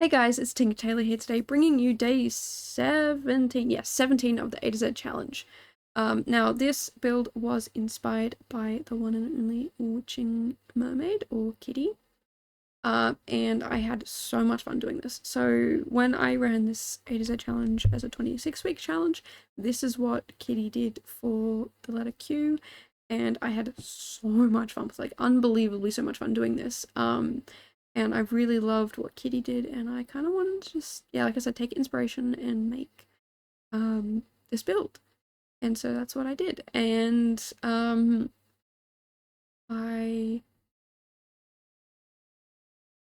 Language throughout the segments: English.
Hey guys, it's Tinker Tailor here today, bringing you day 17, yes, 17 of the A to Z challenge. Now this build was inspired by the one and only Witching Mermaid, or Kitty, and I had so much fun doing this. So when I ran this A to Z challenge as a 26-week challenge, this is what Kitty did for the letter Q, and I had so much fun, like unbelievably so much fun doing this. And I really loved what Kitty did, and I kind of wanted to just, yeah, like I said, take inspiration and make this build. And so that's what I did. And I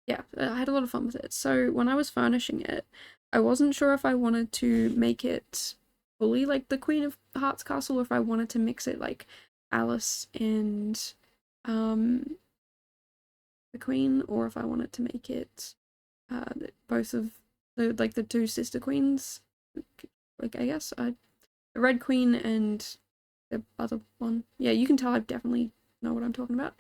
yeah, I had a lot of fun with it. So when I was furnishing it, I wasn't sure if I wanted to make it fully like the Queen of Hearts castle, or if I wanted to mix it like Alice and um the Queen, or if I wanted to make it both of the two sister queens, like I guess the Red Queen and the other one. Yeah, you can tell I definitely know what I'm talking about.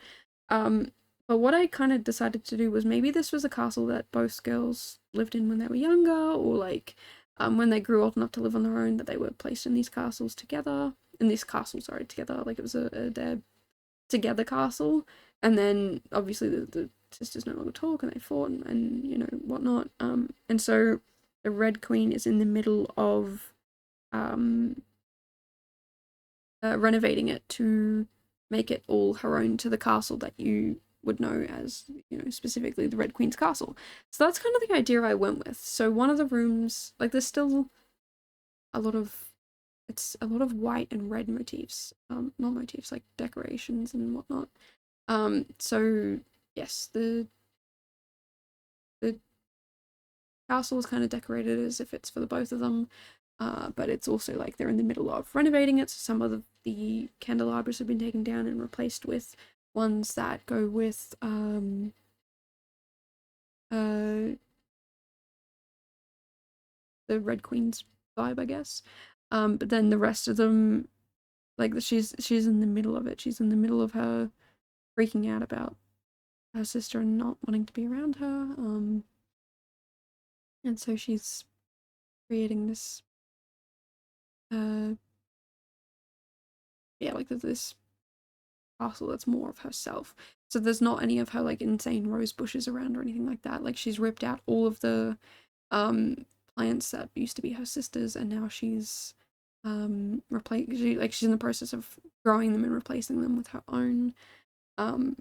Um, but what I kind of decided to do was maybe this was a castle that both girls lived in when they were younger, or like when they grew old enough to live on their own, that they were placed in these castles together. In this castle, sorry, together. Like it was their together castle, and then obviously the sisters no longer talk and they fought and you know whatnot. And so the Red Queen is in the middle of um renovating it to make it all her own, to the castle that you would know as, you know, specifically the Red Queen's castle. So that's kind of the idea I went with. So one of the rooms, like there's still a lot of, it's a lot of white and red motifs, not motifs, like decorations and whatnot. So yes, the castle is kind of decorated as if it's for the both of them. But it's also like they're in the middle of renovating it, so some of the candelabras have been taken down and replaced with ones that go with uh the Red Queen's vibe, I guess. But then the rest of them, like she's in the middle of it. She's in the middle of her freaking out about her sister and not wanting to be around her. And so she's creating this uh yeah, like this castle that's more of herself. So there's not any of her like insane rose bushes around or anything like that. Like she's ripped out all of the um plants that used to be her sisters, and now she's she's in the process of growing them and replacing them with her own. Um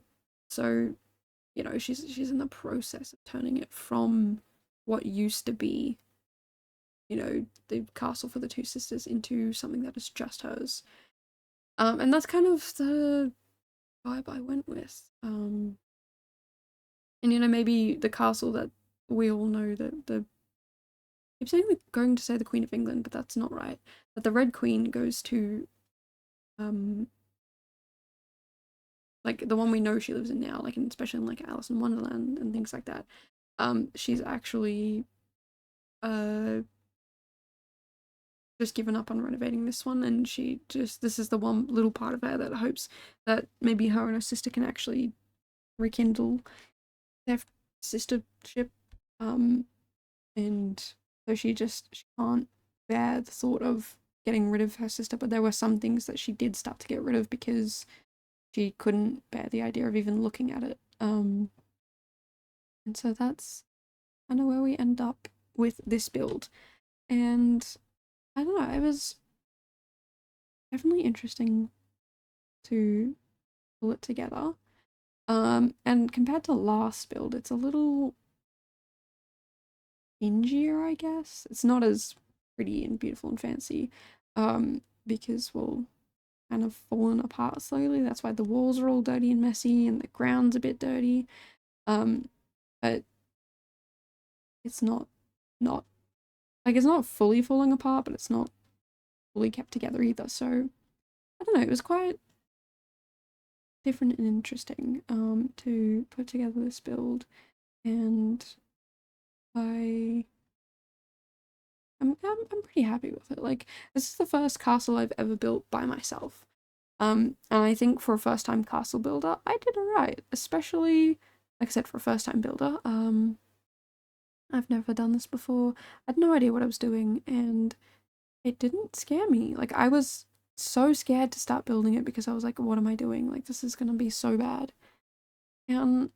so you know, she's in the process of turning it from what used to be, you know, the castle for the two sisters into something that is just hers. And that's kind of the vibe I went with. And you know, maybe the castle that we all know, that the I keep saying we're going to say the Queen of England, but that's not right. That the Red Queen goes to um like the one we know she lives in now, like especially in like Alice in Wonderland and things like that. She's actually uh just given up on renovating this one, and she just, this is the one little part of her that hopes that maybe her and her sister can actually rekindle their sistership. Um and so she can't bear the thought of getting rid of her sister, but there were some things that she did start to get rid of because she couldn't bear the idea of even looking at it. And so that's kind of where we end up with this build. And I don't know, it was definitely interesting to pull it together. And compared to last build, it's a little dingier, I guess. It's not as pretty and beautiful and fancy. Because, well, kind of fallen apart slowly. That's why the walls are all dirty and messy and the ground's a bit dirty. Um, but it's not like it's not fully falling apart, but it's not fully kept together either. So I don't know, it was quite different and interesting to put together this build, and I I'm pretty happy with it. Like, this is the first castle I've ever built by myself. And I think for a first time castle builder, I did alright. Especially, like I said, for a first time builder. I've never done this before. I had no idea what I was doing, and it didn't scare me. Like, I was so scared to start building it because I was like, what am I doing? Like, this is gonna be so bad. And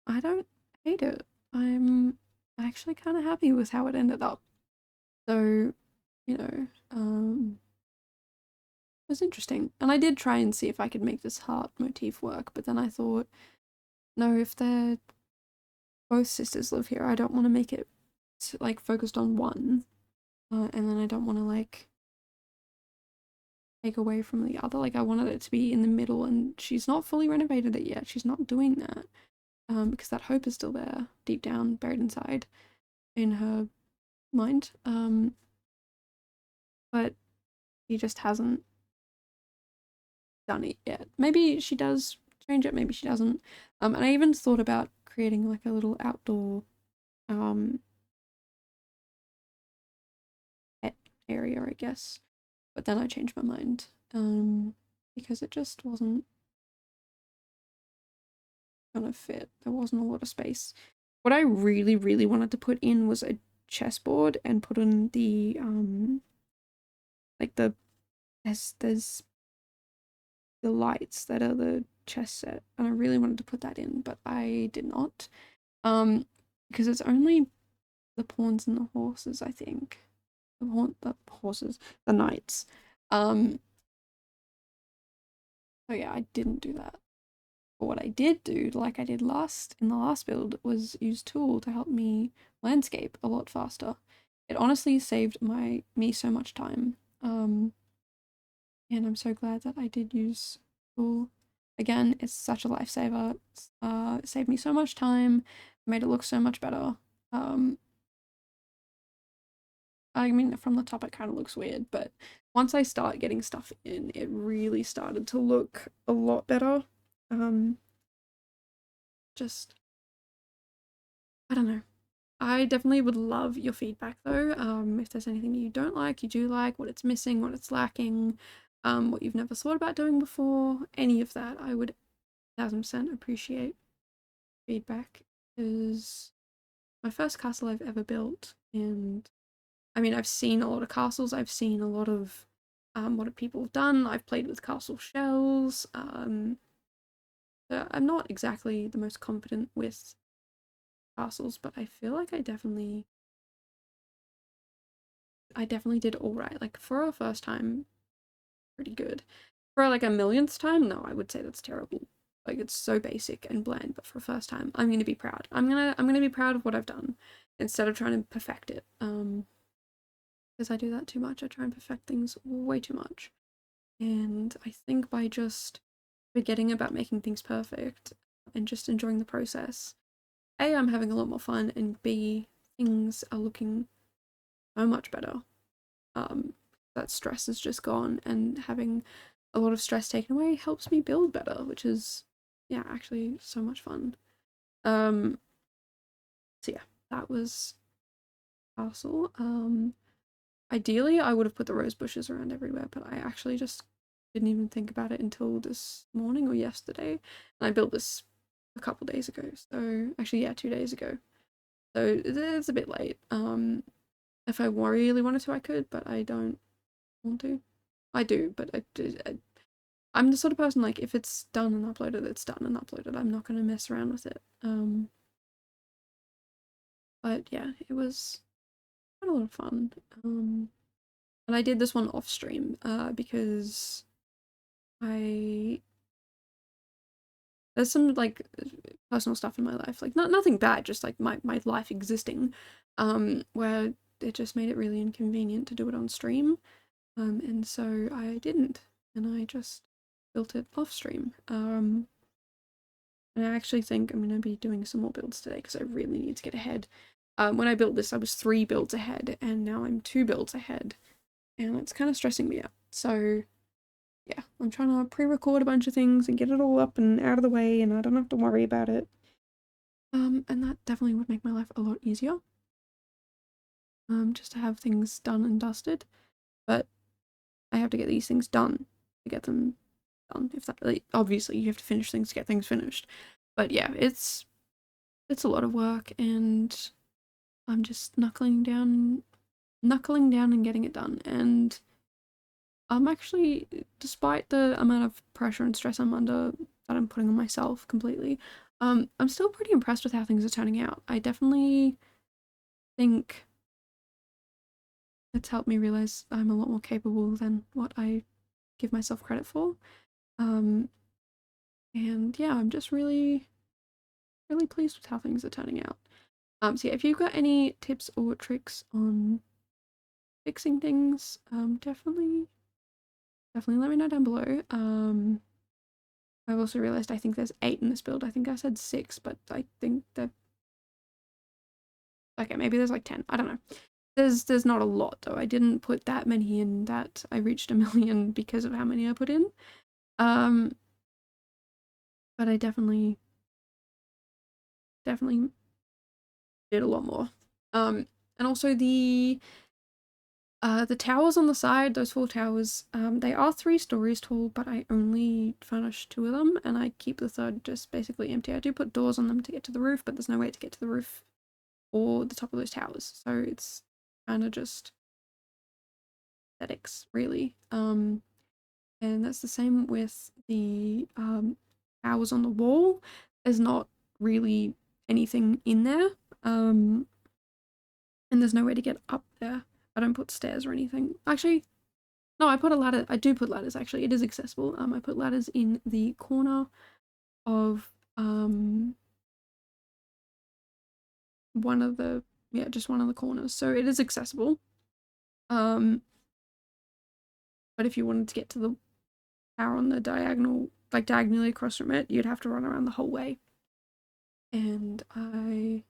I don't hate it. I'm actually kind of happy with how it ended up. So, you know, it was interesting. And I did try and see if I could make this heart motif work, but then I thought, no, if they're both sisters live here, I don't want to make it like focused on one. And then I don't want to like take away from the other. Like, I wanted it to be in the middle, and she's not fully renovated it yet. She's not doing that. Because that hope is still there, deep down, buried inside in her mind. But she just hasn't done it yet. Maybe she does change it, maybe she doesn't. And I even thought about creating like a little outdoor pet area, I guess. But then I changed my mind. Because it just wasn't gonna fit. There wasn't a lot of space. What I really, really wanted to put in was a chessboard and put in the like there's the lights that are the chess set, and I really wanted to put that in, but I did not. Because it's only the pawns and the horses, I think. The horses, the knights. So yeah, I didn't do that. But what I did do, like I did in the last build, was use Tool to help me landscape a lot faster. It honestly saved me so much time. And I'm so glad that I did use Tool. Again, it's such a lifesaver. It saved me so much time, made it look so much better. I mean, from the top it kind of looks weird, but once I start getting stuff in, it really started to look a lot better. Just, I don't know. I definitely would love your feedback though. If there's anything you don't like, you do like, what it's missing, what it's lacking, what you've never thought about doing before, any of that, I would 1000% appreciate feedback. Is my first castle I've ever built, and I mean, I've seen a lot of castles, I've seen a lot of what people have done, I've played with castle shells. I'm not exactly the most confident with castles, but I feel like I definitely did all right. Like, for a first time, pretty good. For like a millionth time, no, I would say that's terrible. Like, it's so basic and bland, but for a first time, I'm gonna be proud. I'm gonna be proud of what I've done instead of trying to perfect it. Because I do that too much. I try and perfect things way too much. And I think by just forgetting about making things perfect and just enjoying the process, A, I'm having a lot more fun, and B, things are looking so much better. That stress is just gone, and having a lot of stress taken away helps me build better, which is, yeah, actually so much fun. So yeah, that was Castle. Ideally, I would have put the rose bushes around everywhere, but I actually just didn't even think about it until this morning or yesterday. And I built this a couple days ago. So actually, yeah, 2 days ago. So it's a bit late. If I really wanted to, I could, but I don't want to. I do, but I'm the sort of person, like, if it's done and uploaded, it's done and uploaded. I'm not gonna mess around with it. But yeah, it was quite a lot of fun. And I did this one off stream, because I there's some like personal stuff in my life, like nothing bad, just like my life existing, where it just made it really inconvenient to do it on stream, and so I didn't, and I just built it off stream. And I actually think I'm gonna be doing some more builds today because I really need to get ahead. When I built this, I was 3 builds ahead, and now I'm 2 builds ahead, and it's kind of stressing me out. So yeah, I'm trying to pre-record a bunch of things and get it all up and out of the way, and I don't have to worry about it. And that definitely would make my life a lot easier. Just to have things done and dusted. But I have to get these things done to get them done. If that, like, obviously you have to finish things to get things finished. But yeah, it's a lot of work, and I'm just knuckling down and getting it done. And I'm actually, despite the amount of pressure and stress I'm under that I'm putting on myself completely, I'm still pretty impressed with how things are turning out. I definitely think it's helped me realize I'm a lot more capable than what I give myself credit for. Um, and yeah, I'm just really, really pleased with how things are turning out. So yeah, if you've got any tips or tricks on fixing things, definitely let me know down below. I've also realized I think there's 8 in this build. I think I said 6, but I think that okay, maybe there's like 10. I don't know. There's not a lot though. I didn't put that many in that I reached 1,000,000 because of how many I put in. Um, but I definitely did a lot more. And also the towers on the side, those 4 towers, they are 3 stories tall, but I only furnished 2 of them, and I keep the third just basically empty. I do put doors on them to get to the roof, but there's no way to get to the roof or the top of those towers, so it's kind of just aesthetics, really. And that's the same with the towers on the wall. There's not really anything in there, and there's no way to get up there. I don't put stairs or anything. Actually, no, I put a ladder. I do put ladders, actually. It is accessible. I put ladders in the corner of one of the just one of the corners. So it is accessible. But if you wanted to get to the tower on the diagonal, like diagonally across from it, you'd have to run around the whole way. And I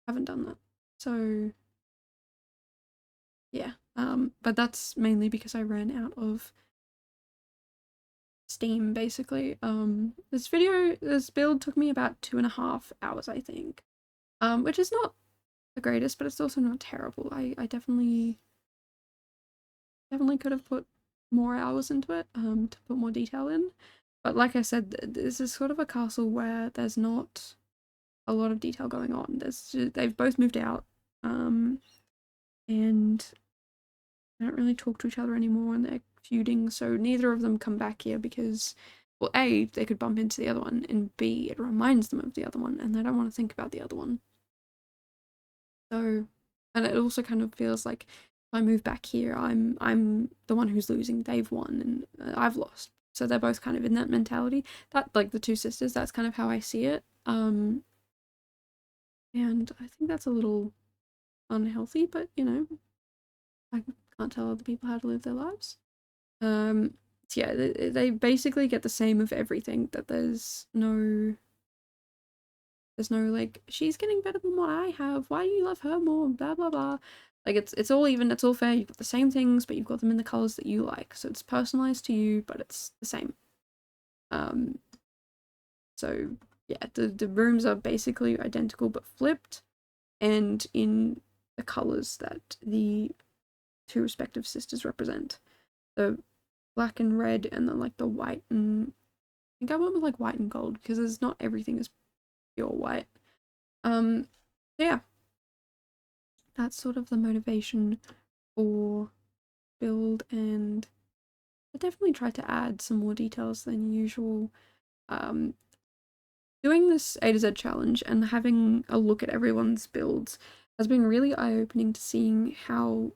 haven't done that. So yeah. But that's mainly because I ran out of steam, basically. This build took me about 2.5 hours, I think. Which is not the greatest, but it's also not terrible. I definitely could have put more hours into it, to put more detail in. But like I said, this is sort of a castle where there's not a lot of detail going on. They've both moved out, and they don't really talk to each other anymore, and they're feuding. So neither of them come back here because, well, A, they could bump into the other one, and B, it reminds them of the other one, and they don't want to think about the other one. So, and it also kind of feels like if I move back here, I'm the one who's losing. They've won, and I've lost. So they're both kind of in that mentality. That, like the two sisters, that's kind of how I see it. And I think that's a little unhealthy, but you know, I can't tell other people how to live their lives. So yeah, they basically get the same of everything. That there's no like, she's getting better than what I have. Why do you love her more? Blah blah blah. Like it's all even, it's all fair. You've got the same things, but you've got them in the colors that you like. So it's personalized to you, but it's the same. Um, so yeah, the rooms are basically identical but flipped, and in the colors that the two respective sisters represent. The black and red, and then like the white and I think I went with like white and gold because there's not everything is pure white. Yeah, that's sort of the motivation for build, and I definitely tried to add some more details than usual. Um, Doing this A to Z challenge and having a look at everyone's builds has been really eye-opening to seeing how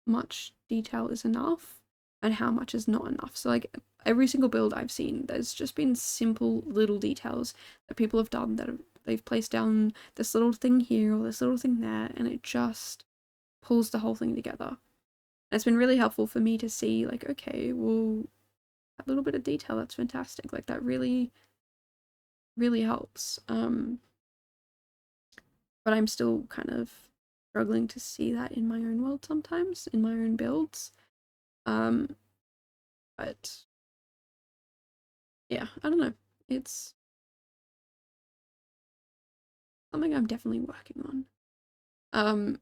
much detail is enough and how much is not enough. So like every single build I've seen, there's just been simple little details that people have done that they've placed down this little thing here or this little thing there, and it just pulls the whole thing together. And it's been really helpful for me to see like, okay, well, that little bit of detail, that's fantastic. Like that really helps. But I'm still kind of struggling to see that in my own world sometimes, in my own builds. Um, but yeah, I don't know. It's something I'm definitely working on. Um,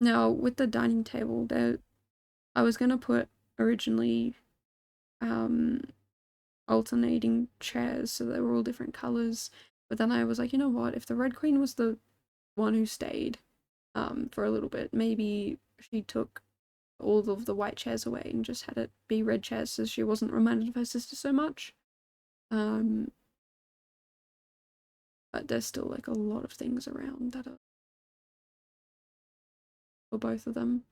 Now with the dining table, there I was gonna put originally um alternating chairs so they were all different colors, but then I was like, you know what? If the Red Queen was the one who stayed for a little bit. Maybe she took all of the white chairs away and just had it be red chairs so she wasn't reminded of her sister so much. But there's still like a lot of things around that are for both of them.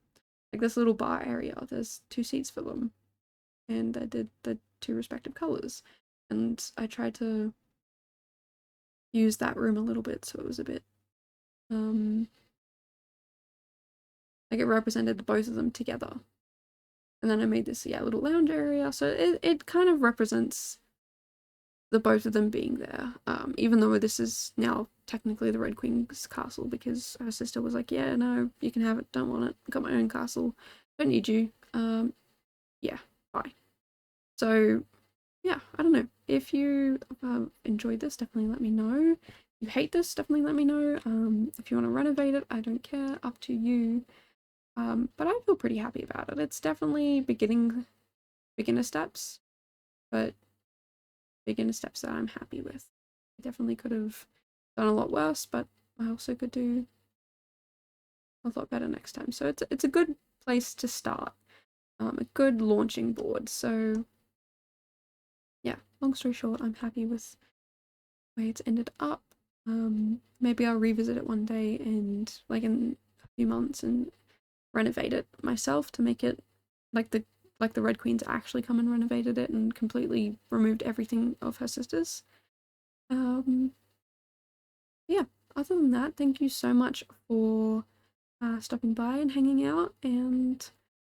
Like this little bar area, there's 2 seats for them, and I did the 2 respective colors, and I tried to use that room a little bit so it was a bit like it represented both of them together. And then I made this little lounge area, so it kind of represents the both of them being there, even though this is now technically the Red Queen's castle, because her sister was like, yeah, no, you can have it, don't want it, got my own castle, don't need you, yeah, bye. So yeah, I don't know, if you enjoyed this, definitely let me know. If you hate this, definitely let me know. If you want to renovate it, I don't care, up to you. But I feel pretty happy about it. It's definitely beginner steps, but beginner steps that I'm happy with. I definitely could have done a lot worse, but I also could do a lot better next time. So it's a good place to start, a good launching board. So yeah, long story short, I'm happy with the way it's ended up. Maybe I'll revisit it one day and like in a few months and renovate it myself to make it like the Red Queen's actually come and renovated it and completely removed everything of her sister's. Yeah, other than that, thank you so much for stopping by and hanging out, and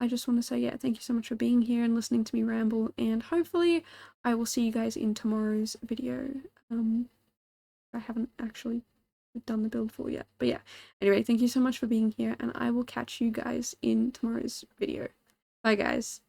I just want to say, yeah, thank you so much for being here and listening to me ramble, and hopefully I will see you guys in tomorrow's video. I haven't actually done the build for yet, but yeah, anyway, thank you so much for being here, and I will catch you guys in tomorrow's video. Bye guys.